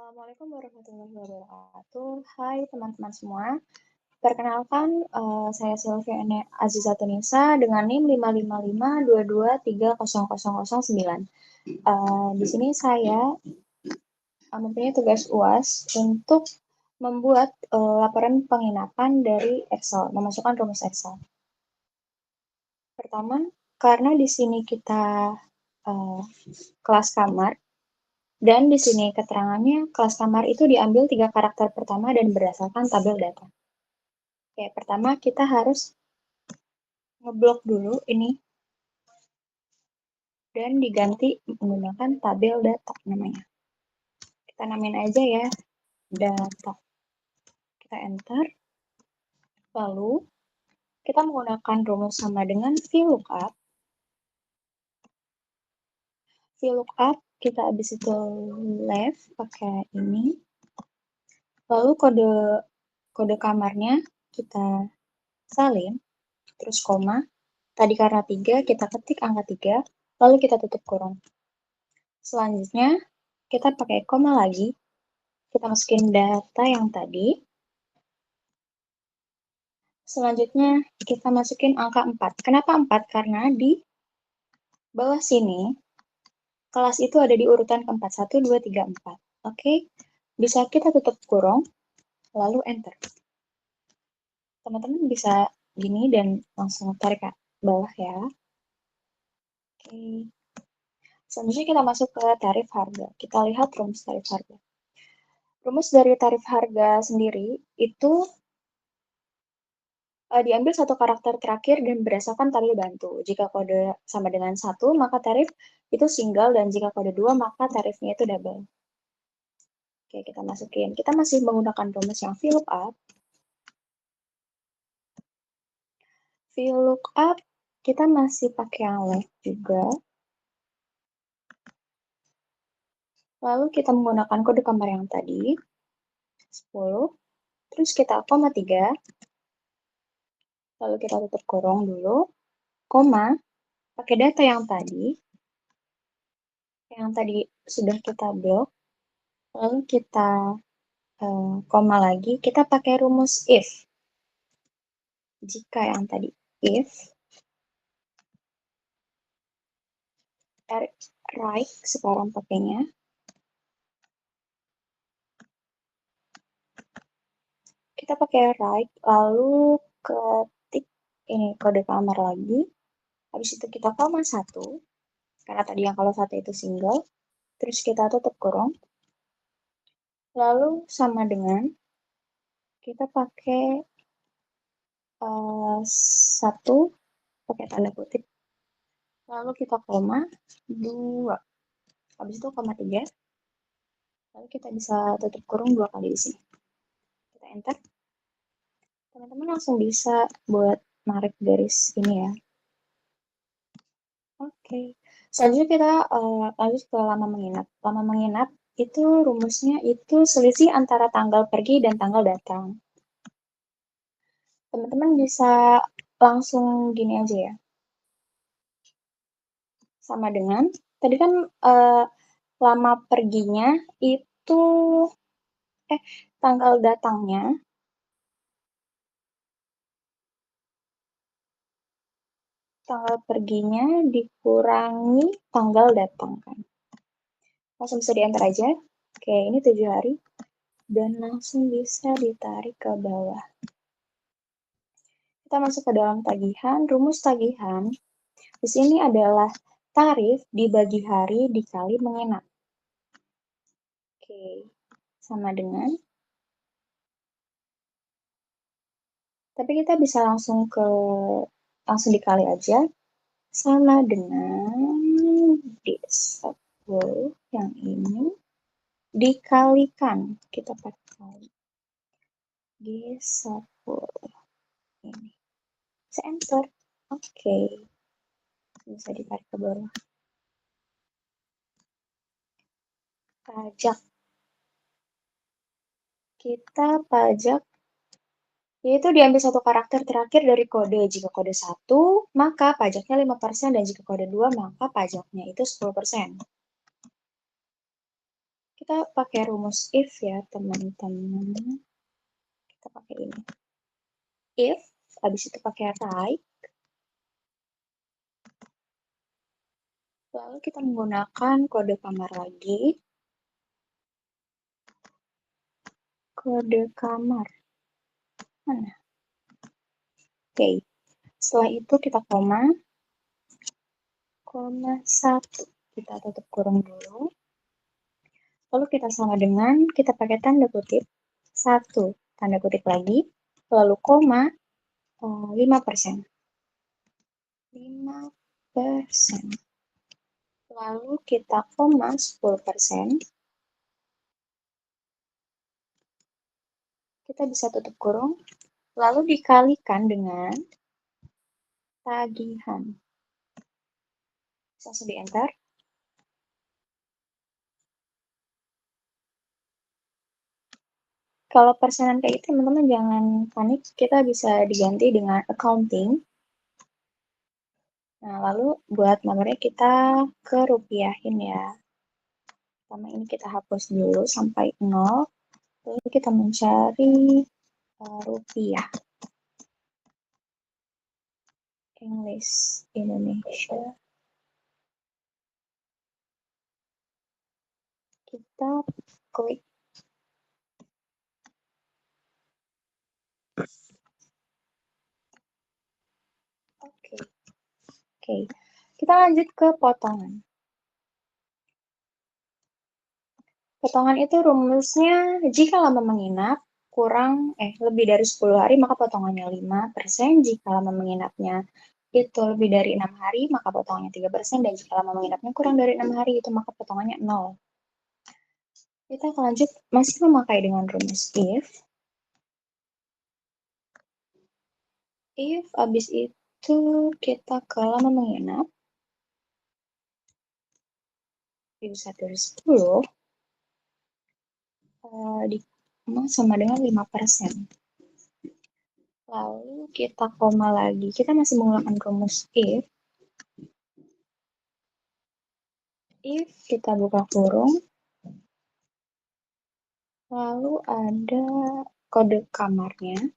Assalamualaikum warahmatullahi wabarakatuh. Hai teman-teman semua. Perkenalkan, saya Silviana Azizatunisa dengan NIM 55522300009. Di sini saya mempunyai tugas UAS untuk membuat laporan penginapan dari Excel, memasukkan rumus Excel. Pertama, karena di sini kita kelas kamar, dan di sini keterangannya kelas kamar itu diambil 3 karakter pertama dan berdasarkan tabel data. Oke, pertama kita harus ngeblok dulu ini dan diganti menggunakan tabel data namanya. Kita namain aja ya data. Kita enter. Lalu kita menggunakan rumus sama dengan VLOOKUP. VLOOKUP kita habis itu left pakai ini. Lalu kode kamarnya kita salin, terus koma. Tadi karena 3, kita ketik angka 3, lalu kita tutup kurung. Selanjutnya, kita pakai koma lagi. Kita masukin data yang tadi. Selanjutnya, kita masukin angka 4. Kenapa 4? Karena di bawah sini, kelas itu ada di urutan keempat. 1, 2, 3, 4. Oke, bisa kita tutup kurung, lalu enter. Teman-teman bisa gini dan langsung tarik ke bawah ya. Oke. Selanjutnya kita masuk ke tarif harga. Kita lihat rumus tarif harga. Rumus dari tarif harga sendiri itu diambil satu karakter terakhir dan berdasarkan tabel bantu. Jika kode sama dengan 1, maka tarif itu single, dan jika kode 2, maka tarifnya itu double. Oke, kita masukin. Kita masih menggunakan rumus yang VLOOKUP. VLOOKUP kita masih pakai yang left juga. Lalu kita menggunakan kode kamar yang tadi, 10. Terus kita koma 3. Lalu kita tutup kurung dulu, koma, pakai data yang tadi sudah kita blok, lalu kita koma lagi, kita pakai rumus if. Jika yang tadi if, right sekarang pakainya, kita pakai right, lalu ketik ini kode kamar lagi, habis itu kita koma 1, karena tadi yang kalau 1 itu single, terus kita tutup kurung, lalu sama dengan kita pakai 1 pakai tanda kutip, lalu kita koma 2, habis itu koma 3, lalu kita bisa tutup kurung 2 kali di sini. Kita enter. Teman-teman langsung bisa buat narik garis ini ya. Oke. Selanjutnya kita lanjut ke lama menginap. Lama menginap itu rumusnya itu selisih antara tanggal pergi dan tanggal datang. Teman-teman bisa langsung gini aja ya. Sama dengan, tadi kan lama perginya itu, tanggal datangnya, tanggal perginya dikurangi tanggal datang kan. Langsung bisa di-enter aja. Oke, ini 7 hari. Dan langsung bisa ditarik ke bawah. Kita masuk ke dalam tagihan. Rumus tagihan di sini adalah tarif dibagi hari dikali menginap. Oke, sama dengan, tapi kita bisa langsung dikali aja, sama dengan D10 yang ini dikalikan, kita pakai D10 ini. Bisa enter. Oke. Bisa ditarik ke bawah. Pajak. Kita pajak yaitu diambil satu karakter terakhir dari kode. Jika kode 1, maka pajaknya 5%, dan jika kode 2, maka pajaknya itu 10%. Kita pakai rumus if ya, teman-teman. Kita pakai ini. If, habis itu pakai right. Lalu kita menggunakan kode kamar lagi. Kode kamar. Mana? Oke. Setelah itu kita koma. Koma 1. Kita tutup kurung dulu. Lalu kita sama dengan, kita pakai tanda kutip. 1, tanda kutip lagi. Lalu koma 5%. 5%. Lalu kita koma 10%. Kita bisa tutup kurung. Lalu dikalikan dengan tagihan. Langsung di enter. Kalau persenan kayak itu, teman-teman jangan panik. Kita bisa diganti dengan accounting. Nah, lalu buat nomornya kita kerupiahin ya. Pertama ini kita hapus dulu sampai 0. Lalu kita mencari rupiah. English Indonesia. Kita klik. Oke. Kita lanjut ke potongan. Potongan itu rumusnya jika lama menginap lebih dari 10 hari maka potongannya 5%, jika lama menginapnya itu lebih dari 6 hari maka potongannya 3%, dan jika lama menginapnya kurang dari 6 hari itu maka potongannya 0. Kita akan lanjut masih memakai dengan rumus if. If habis itu kita ke lama menginap bisa dari 10 sama dengan 5%. Lalu kita koma lagi. Kita masih menggunakan rumus if. If kita buka kurung. Lalu ada kode kamarnya.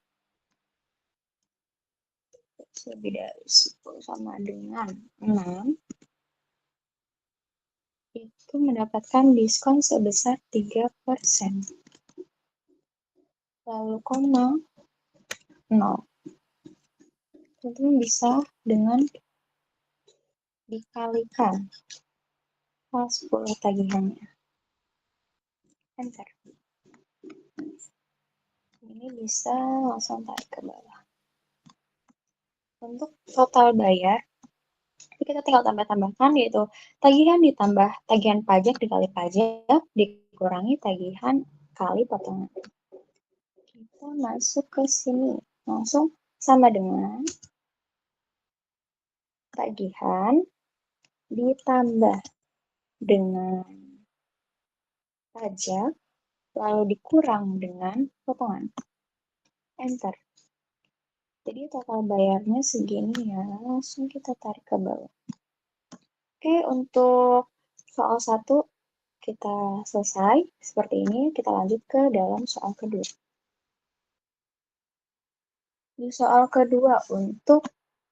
Lebih dari 10 sama dengan 6. Itu mendapatkan diskon sebesar 3%. Lalu koma 0. Teman-teman bisa dengan dikalikan 10 tagihannya. Enter. Ini bisa langsung tarik ke bawah. Untuk total bayar, kita tinggal tambah-tambahkan, yaitu tagihan ditambah tagihan pajak dikali pajak dikurangi tagihan kali potongan. Kita masuk ke sini. Langsung sama dengan tagihan ditambah dengan pajak, lalu dikurang dengan potongan. Enter. Jadi total bayarnya segini ya, langsung kita tarik ke bawah. Oke, untuk soal 1 kita selesai. Seperti ini, kita lanjut ke dalam soal kedua. Di soal kedua untuk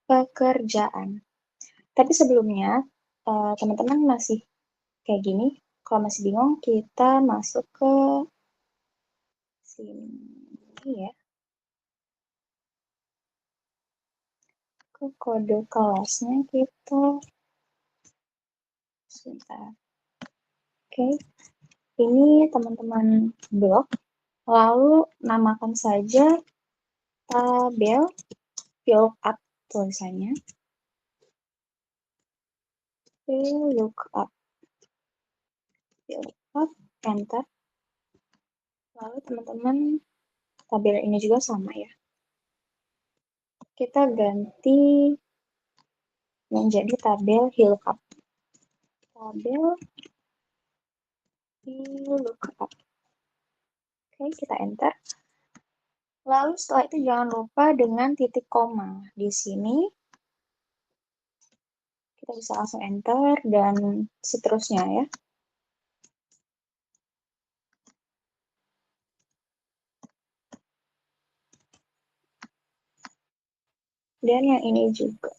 pekerjaan. Tapi sebelumnya, teman-teman masih kayak gini. Kalau masih bingung, kita masuk ke sini ya. Ke kode kelasnya kita. Sebentar. Oke. Ini teman-teman blok. Lalu namakan saja tabel VLOOKUP tulisannya. VLOOKUP. VLOOKUP, enter. Lalu teman-teman tabel ini juga sama ya. Kita ganti menjadi tabel VLOOKUP. Tabel VLOOKUP. Oke, kita enter. Lalu setelah itu jangan lupa dengan titik koma. Di sini kita bisa langsung enter dan seterusnya ya. Dan yang ini juga.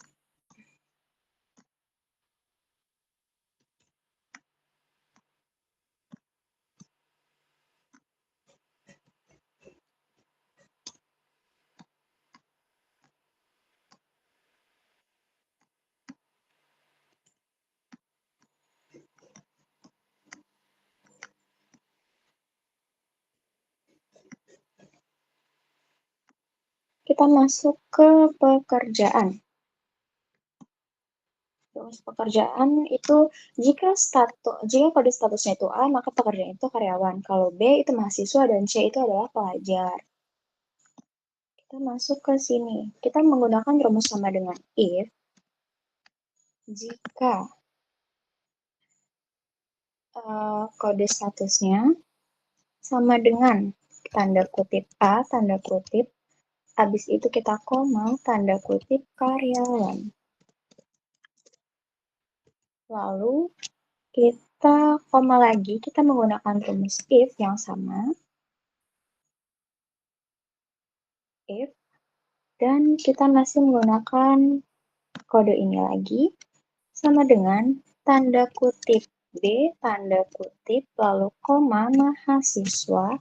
Kita masuk ke pekerjaan. Terus pekerjaan itu jika kode statusnya itu A, maka pekerjaan itu karyawan. Kalau B itu mahasiswa dan C itu adalah pelajar. Kita masuk ke sini. Kita menggunakan rumus sama dengan if jika kode statusnya sama dengan tanda kutip A, tanda kutip, habis itu kita koma, tanda kutip karyawan. Lalu kita koma lagi, kita menggunakan rumus if yang sama, if, dan kita masih menggunakan kode ini lagi, sama dengan tanda kutip B, tanda kutip, lalu koma, mahasiswa,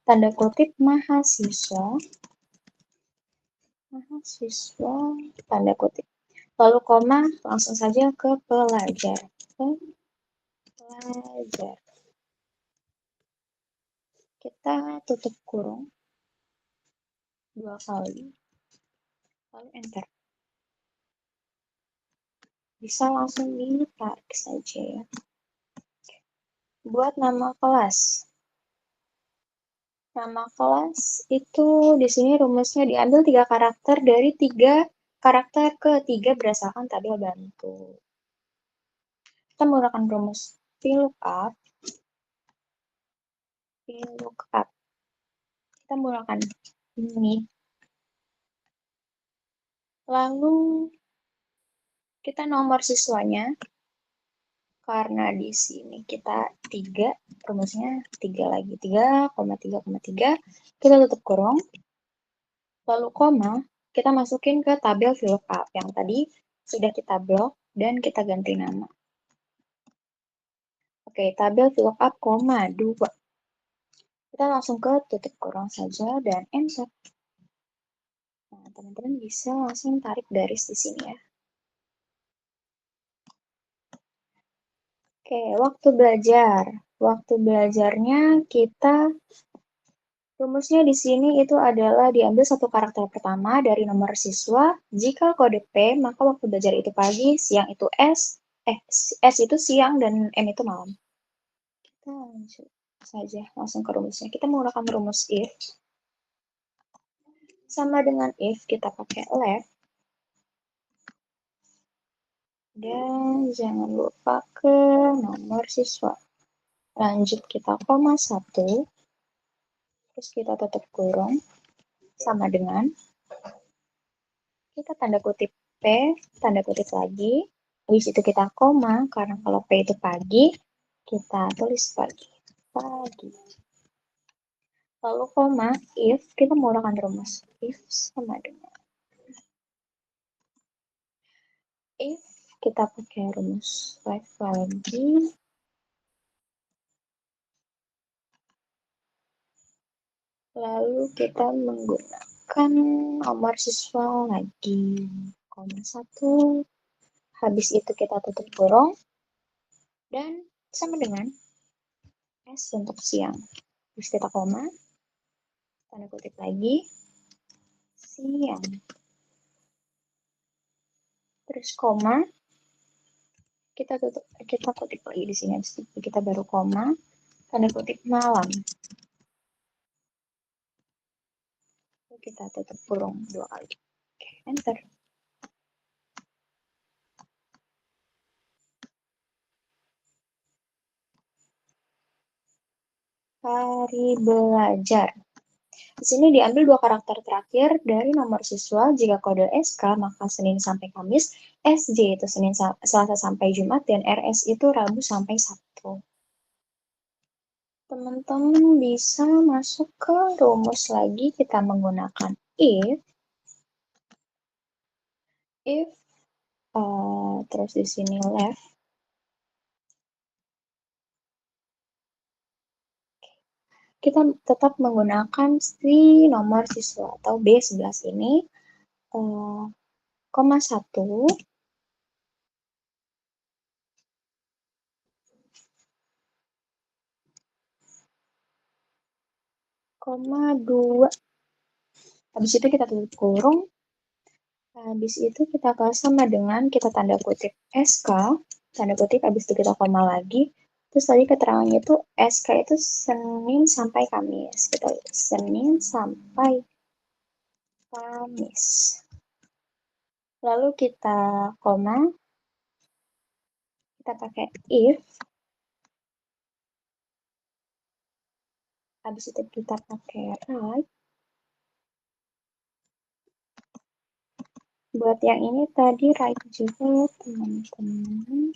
tanda kutip mahasiswa, tanda kutip. Lalu koma, langsung saja ke pelajar. Pelajar. Kita tutup kurung 2 kali, lalu enter. Bisa langsung ditarik saja ya. Buat nama kelas. Nama kelas itu di sini rumusnya diambil 3 karakter dari 3 karakter ketiga berdasarkan tabel bantu. Kita menggunakan rumus VLOOKUP. Kita menggunakan ini. Lalu kita nomor siswanya. Karena di sini kita 3, rumusnya 3 lagi. 3,3,3. Kita tutup kurung. Lalu koma, kita masukin ke tabel VLOOKUP yang tadi sudah kita blok dan kita ganti nama. Oke, tabel VLOOKUP, 2. Kita langsung ke tutup kurung saja dan enter. Nah, teman-teman bisa langsung tarik garis di sini ya. Oke, waktu belajar. Waktu belajarnya kita rumusnya di sini itu adalah diambil 1 karakter pertama dari nomor siswa. Jika kode P, maka waktu belajar itu pagi, siang itu S itu siang, dan M itu malam. Kita langsung saja langsung ke rumusnya. Kita menggunakan rumus if. Sama dengan if, kita pakai left. Dan jangan lupa ke nomor siswa. Lanjut kita koma 1. Terus kita tutup kurung. Sama dengan kita tanda kutip P, tanda kutip lagi. Habis itu kita koma, karena kalau P itu pagi, kita tulis pagi. Lalu koma, if, kita menggunakan rumus. If sama dengan. If, kita pakai rumus left lagi. Lalu kita menggunakan nomor siswa lagi. Koma 1. Habis itu kita tutup kurung. Dan sama dengan S untuk siang. Terus kita koma, tanda kutip lagi, siang. Terus koma, kita kutip lagi di sini. Habis itu kita baru koma, tanda kutip malam. Kita tutup kurung 2 kali. Oke, enter. Hari belajar. Di sini diambil 2 karakter terakhir dari nomor siswa. Jika kode SK, maka Senin sampai Kamis. SJ itu Selasa sampai Jumat. Dan RS itu Rabu sampai Sabtu. Teman-teman bisa masuk ke rumus lagi. Kita menggunakan if. if terus di sini left, kita tetap menggunakan si nomor siswa atau B11 ini, koma 1, koma 2. Habis itu kita tutup kurung. Habis itu kita sama dengan kita tanda kutip SK, tanda kutip, habis itu kita koma lagi. Terus tadi keterangannya itu SK itu Senin sampai Kamis. Kita Senin sampai Kamis. Lalu kita koma, kita pakai if, habis itu kita pakai right. Buat yang ini tadi right juga teman-teman.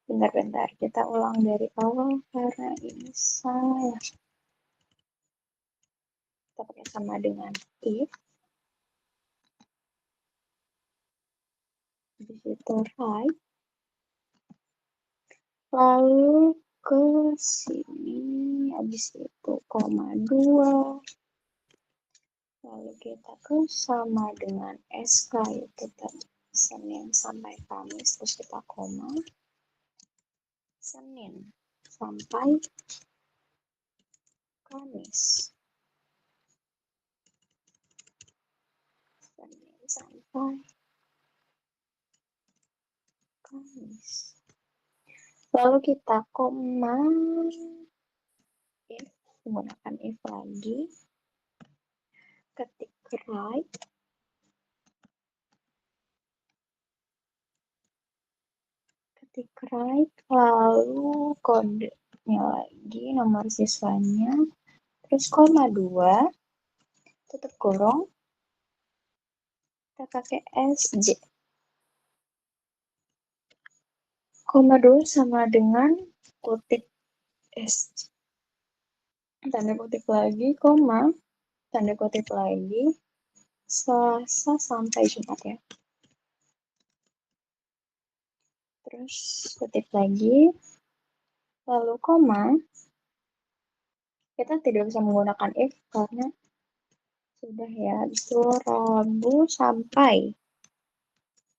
Bentar-bentar, kita ulang dari awal karena ini salah. Kita pakai sama dengan if, habis itu right. Lalu ke sini, habis itu koma 2. Lalu kita ke sama dengan SK itu tadi Senin sampai Kamis, terus kita koma. Senin sampai Kamis. Senin sampai Kamis. Lalu kita koma, if, menggunakan if lagi. Ketik right. Ketik right, lalu kodenya lagi, nomor siswanya. Terus koma 2, tutup kurung, kita pakai SJ. Koma 2 sama dengan kutip SJ. Tanda kutip lagi, koma, tanda kutip lagi, Selasa sampai Jumat ya. Terus kutip lagi, lalu koma, kita tidak bisa menggunakan if karena sudah ya, itu Rabu sampai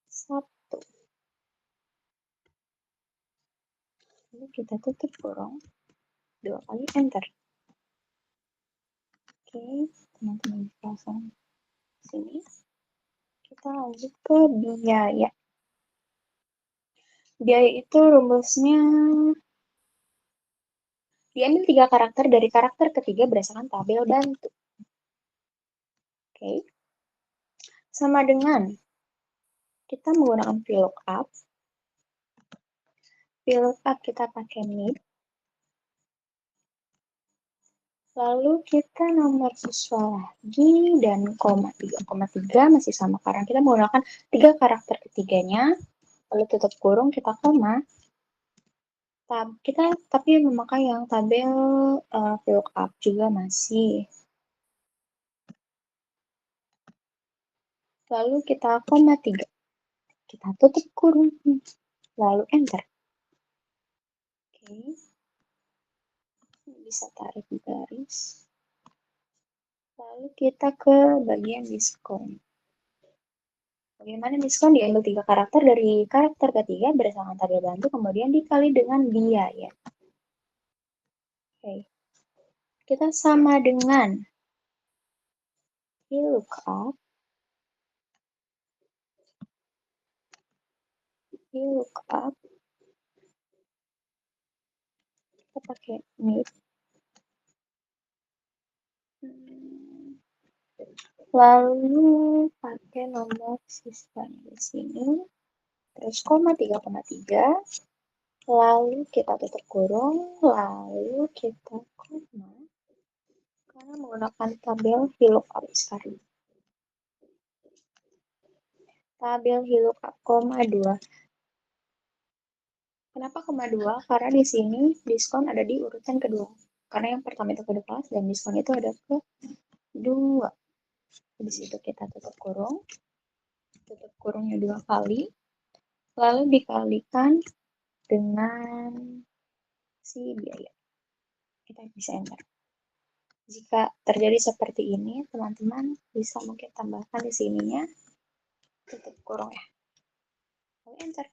Sabtu. Lalu kita tutup kurung, 2 kali enter. Oke, teman-teman langsung sini. Kita lanjut ke biaya. Biaya itu rumusnya diambil 3 karakter dari karakter ketiga berdasarkan tabel bantu. Oke. Sama dengan kita menggunakan VLOOKUP. VLOOKUP kita pakai mid. Lalu kita nomor siswa lagi dan koma 3. Koma 3 masih sama karena kita menggunakan 3 karakter ketiganya. Lalu tutup kurung, kita koma. Kita tapi memakai yang tabel VLOOKUP juga masih. Lalu kita koma 3. Kita tutup kurung. Lalu enter. Oke. Bisa tarik garis. Lalu kita ke bagian diskon. Bagaimana diskon? Diambil 3 karakter dari karakter ketiga berdasarkan tabel bantu, kemudian dikali dengan biaya. Oke. Kita sama dengan VLOOKUP. VLOOKUP. Kita pakai mid. Lalu pakai nomor siswa di sini. Terus koma 3,3. Lalu kita tutup kurung. Lalu kita koma. Karena menggunakan tabel VLOOKUP sekarang. Tabel VLOOKUP koma 2. Kenapa koma 2? Karena di sini diskon ada di urutan kedua. Karena yang pertama itu kode kelas dan diskon itu ada ke 2. Di situ kita tutup kurungnya 2 kali, lalu dikalikan dengan si biaya. Kita bisa enter. Jika terjadi seperti ini, teman-teman bisa mungkin tambahkan di sininya, tutup kurung ya. Lalu enter.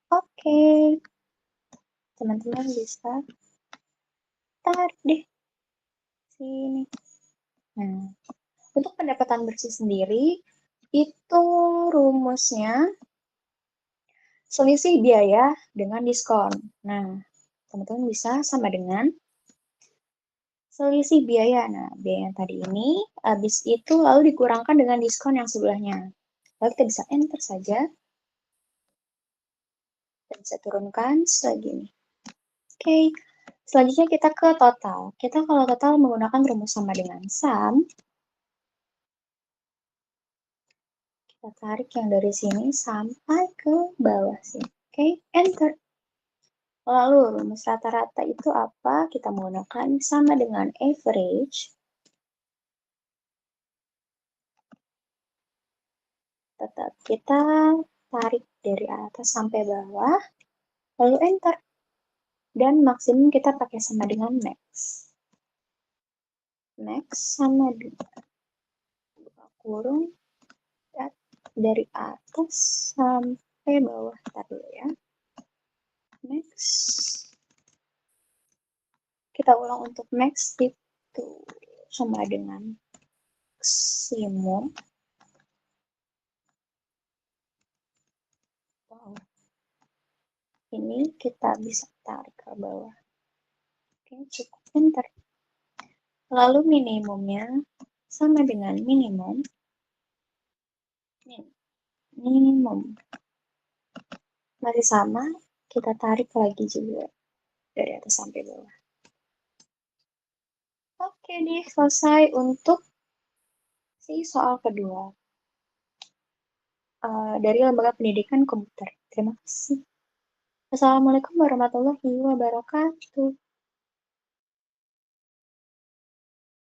Oke. Teman-teman bisa tarik deh sini. Nah, untuk pendapatan bersih sendiri, itu rumusnya selisih biaya dengan diskon. Nah, teman-teman bisa sama dengan selisih biaya. Nah, biaya yang tadi ini, habis itu lalu dikurangkan dengan diskon yang sebelahnya. Lalu kita bisa enter saja. Kita bisa turunkan segini. Oke, selanjutnya kita ke total. Kita kalau total menggunakan rumus sama dengan sum. Kita tarik yang dari sini sampai ke bawah sini. Oke, enter. Lalu rumus rata-rata itu apa? Kita menggunakan sama dengan average. Tetap kita tarik dari atas sampai bawah, lalu enter. Dan maksimum kita pakai sama dengan max. Max sama dengan buka kurung dari atas sampai bawah. Ntar dulu ya. Max. Kita ulang untuk max itu sama dengan maksimum. Wow. Ini kita bisa tarik ke bawah. Oke, cukup enter. Lalu minimumnya sama dengan minimum. Minimum. Masih sama, kita tarik lagi juga dari atas sampai bawah. Oke deh, selesai untuk si soal kedua. Dari Lembaga Pendidikan Komputer. Terima kasih. Assalamualaikum warahmatullahi wabarakatuh.